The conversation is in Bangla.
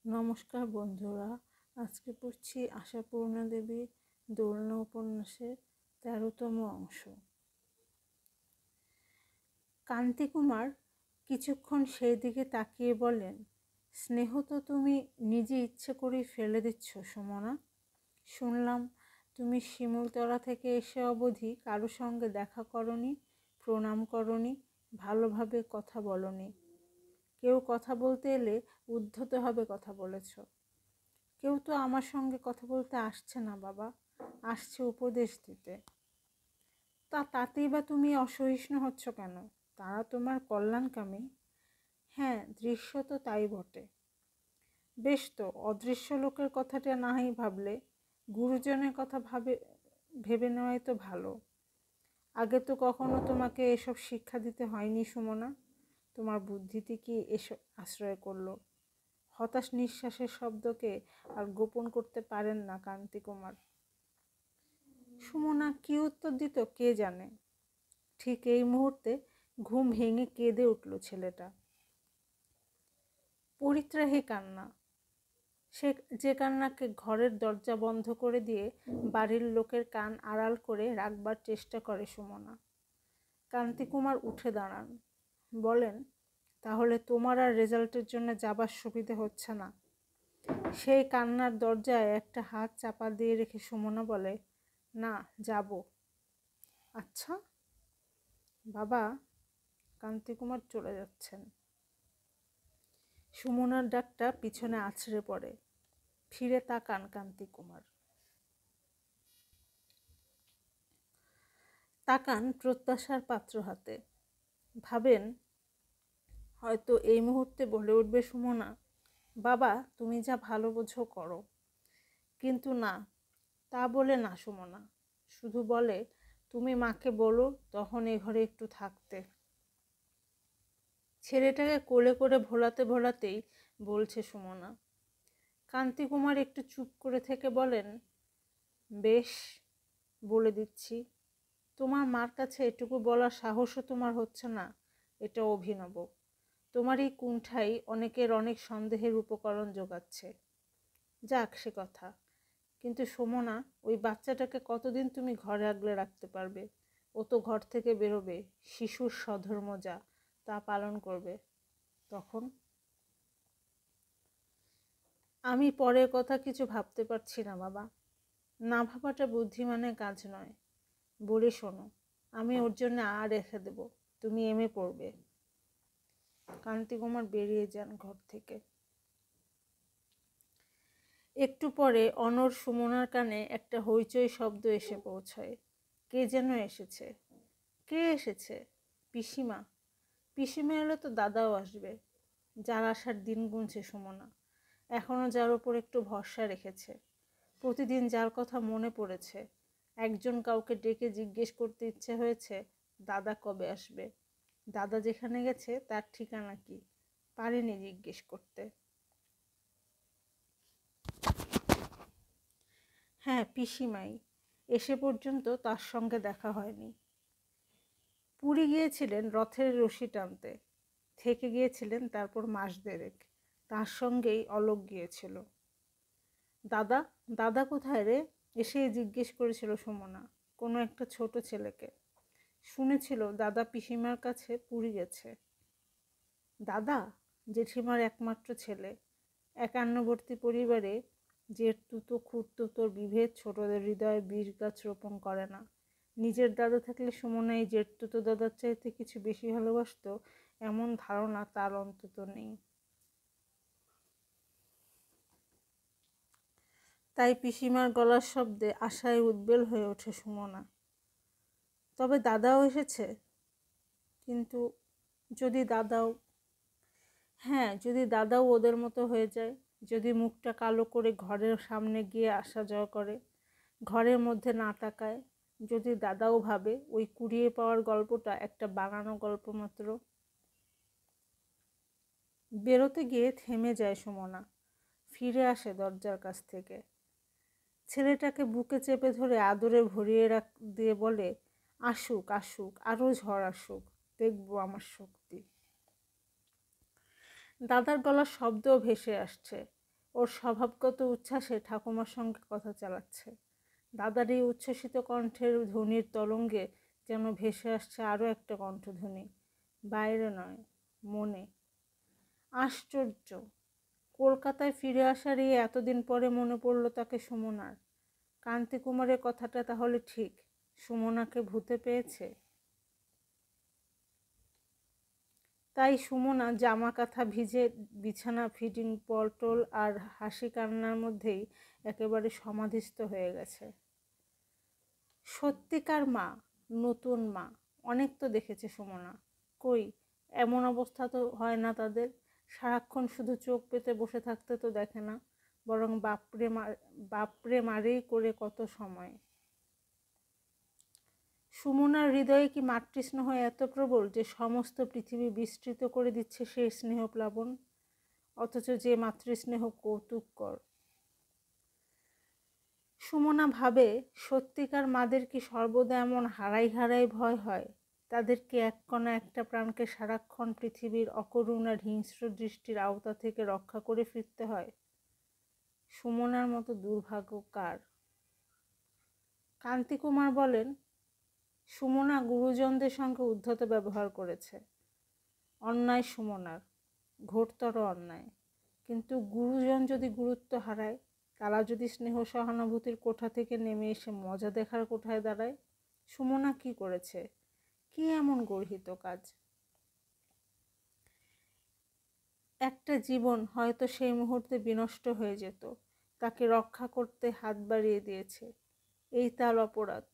নমস্কার বন্ধুরা, আজকে পড়ছি আশাপূর্ণা দেবীর দোলনা উপন্যাসের ১৩তম অংশ। কান্তিকুমার কিছুক্ষণ সেই দিকে তাকিয়ে বলেন, স্নেহ তো তুমি নিজে ইচ্ছে করেই ফেলে দিচ্ছ সুমনা। শুনলাম তুমি শিমুলতলা থেকে এসে অবধি কারো সঙ্গে দেখা করনি, প্রণাম করনি, ভালোভাবে কথা বলনি। কেউ কথা বলতে এলে উদ্ধতভাবে কথা বলেছ। কেউ তো আমার সঙ্গে কথা বলতে আসছে না বাবা, আসছে উপদেশ দিতে। তাতেই বা তুমি অসহিষ্ণু হচ্ছ কেন? তারা তোমার কল্যাণকামী। হ্যাঁ, দৃশ্য তো তাই বটে। বেশ তো, অদৃশ্য লোকের কথাটা নাহি ভাবলে গুরুজনের কথা ভেবে নেওয়াই তো ভালো। আগে তো কখনো তোমাকে এসব শিক্ষা দিতে হয়নি সুমনা। তোমার বুদ্ধিতে কি এসব আশ্রয় করলো? হতাশ নিঃশ্বাসের শব্দকে আর গোপন করতে পারেন না কান্তিকুমার। সুমনা কি উত্তর দিত কে জানে। ঠিক এই মুহূর্তে ঘুম ভেঙে কেঁদে উঠল ছেলেটা। পরিত্রাহী কান্না, সে যে কান্নাকে ঘরের দরজা বন্ধ করে দিয়ে বাড়ির লোকের কান আড়াল করে রাখবার চেষ্টা করে সুমনা। কান্তিকুমার উঠে দাঁড়ান, বলেন, তাহলে তোমার আর রেজাল্টের জন্য যাবার সুবিধে হচ্ছে না? সেই কান্নার দরজায় একটা হাত চাপা দিয়ে রেখে সুমনা বলে, না, যাব। আচ্ছা বাবা। কান্তিকুমার চলে যাচ্ছেন। সুমনার ডাকটা পিছনে আছড়ে পড়ে। ফিরে তাকান কান্তিকুমার। তাকান প্রত্যাশার পাত্র হাতে। ভাবেন হয়তো এই মুহূর্তে বলে উঠবে সুমনা, বাবা তুমি যা ভালো বোঝো করো। কিন্তু না, তা বলে না সুমনা। শুধু বলে, তুমি মাকে বলো তখন এ ঘরে একটু থাকতে। ছেলেটাকে কোলে করে ভোলাতে ভোলাতেই বলছে সুমনা। কান্তিকুমার একটু চুপ করে থেকে বলেন, বেশ, বলে দিচ্ছি। তোমার মার কাছে এটুকু বলার সাহসও তোমার হচ্ছে না, এটা অভিনব। তোমার এই কুণ্ঠাই অনেকের অনেক সন্দেহের উপকরণ যোগাচ্ছে। যাক সে কথা। কিন্তু সুমনা, ওই বাচ্চাটাকে কতদিন তুমি ঘরে আগলে রাখতে পারবে? ও তো ঘর থেকে বেরোবে, শিশুর স্বধর্ম যা তা পালন করবে। তখন আমি পরের কথা কিছু ভাবতে পারছি না বাবা। না ভাবাটা বুদ্ধিমানের কাজ নয়। বলে শোনো, আমি ওর জন্য রেখে দেব, তুমি এমএ পড়বে। কান্তিকুমার বেরিয়ে যান ঘর থেকে। একটু পরে অনর সুমনার কানে একটা হইচই শব্দ এসে পৌঁছায়। কে যেন এসেছে। কে এসেছে? পিসিমা। পিসিমা এলে তো দাদাও আসবে। যার আসার দিন গুনছে সুমনা। এখনো যার ওপর একটু ভরসা রেখেছে। প্রতিদিন যার কথা মনে পড়েছে। একজন কাউকে ডেকে জিজ্ঞেস করতে ইচ্ছে হয়েছে, দাদা কবে আসবে? দাদা যেখানে গেছে তার ঠিকানা কি? পারেনি জিজ্ঞেস করতে। হ্যাঁ, পিসিমাই। এসে পর্যন্ত তার সঙ্গে দেখা হয়নি। পুরী গিয়েছিলেন রথের রশি টানতে, থেকে গিয়েছিলেন তারপর মাস দেড়েক। তার সঙ্গেই অলোক গিয়েছিল। দাদা, দাদা কোথায় রে? এসে জিজ্ঞেস করেছিল সুমনা কোনো একটা ছোট ছেলেকে। শুনেছিল দাদা পিসিমার কাছে পুরী গেছে। দাদা জেঠিমার একমাত্র ছেলে। একান্নবর্তী পরিবারে জেঠতুতো খুড়তুতোর বিভেদ ছোটদের হৃদয়ে বীজ গাছ রোপণ করে না। নিজের দাদা থাকলে সুমনা এই জেঠতুতো দাদার চাইতে কিছু বেশি ভালোবাসত, এমন ধারণা তার অন্তত নেই। তাই পিসিমার গলার শব্দে আশায় উদ্বেল হয়ে ওঠে সুমনা। তবে দাদাও এসেছে। কিন্তু যদি দাদাও, হ্যাঁ, যদি দাদাও ওদের মতো হয়ে যায়, যদি মুখটা কালো করে ঘরের সামনে গিয়ে আসা যাওয়া করে, ঘরের মধ্যে না তাকায়, যদি দাদাও ভাবে ওই কুড়িয়ে পাওয়ার গল্পটা একটা বানানো গল্প মাত্র। বেরোতে গিয়ে থেমে যায় সুমনা। ফিরে আসে দরজার কাছ থেকে। ছেলেটাকে বুকে চেপে ধরে আদরে ভরিয়ে দিয়ে বলে, আসুক আসুক, আরও ঝড় আসুক, দেখবো আমার শক্তি। দাদার গলার শব্দও ভেসে আসছে। ওর স্বভাবগত উচ্ছ্বাসে ঠাকুমার সঙ্গে কথা চালাচ্ছে। দাদার এই উচ্ছ্বসিত কণ্ঠের ধ্বনির তরঙ্গে যেন ভেসে আসছে আরও একটা কণ্ঠধ্বনি, বাইরে নয়, মনে। আশ্চর্য, কলকাতায় ফিরে আসার এই এতদিন পরে মনে পড়ল তাকে সুমনার। কান্তিকুমারের কথাটা তাহলে ঠিক, সুমনাকে ভূতে পেয়েছে। তাই সুমনা জামা কাঁথা ভিজে বিছানা ফিটিং পটল আর হাসি কান্নার মধ্যেই একেবারে সমাধিস্থ হয়ে গেছে। সত্যিকার মা, নতুন মা, অনেক তো দেখেছে সুমনা। কই, এমন অবস্থা তো হয় না তাদের। সারাক্ষণ শুধু চোখ পেতে বসে থাকতে তো দেখে না, বরং বাপরে মারেই করে কত সময়। সুমনার হৃদয়ে কি মাতৃস্নেহ এত প্রবল যে সমস্ত পৃথিবী বিস্তৃত করে দিচ্ছে সেই স্নেহপ্লাবন, অথচ যে মাতৃস্নেহ কৌতুককর। সুমনা ভাবে, সত্যিকার মাদের কি সর্বদা এমন হারাই হারাই ভয় হয়? তাদেরকে এক কণা একটা প্রাণকে সারাক্ষণ পৃথিবীর অকরুণ আর হিংস্র দৃষ্টির আওতা থেকে রক্ষা করে ফিরতে হয়? সুমনার মতো দুর্ভাগ্য কার? কান্তিকুমার বলেন, সুমনা গুরুজনদের সঙ্গে উদ্ধত ব্যবহার করেছে। অন্যায় সুমনার, ঘোরতর অন্যায়। কিন্তু গুরুজন যদি গুরুত্ব হারায়, তারা যদি স্নেহ সহানুভূতির কোঠা থেকে নেমে এসে মজা দেখার কোঠায় দাঁড়ায়, সুমনা কি করেছে? কি এমন গর্হিত কাজ? একটা জীবন হয়তো সেই মুহূর্তে বিনষ্ট হয়ে যেত, তাকে রক্ষা করতে হাত বাড়িয়ে দিয়েছে, এই তার অপরাধ।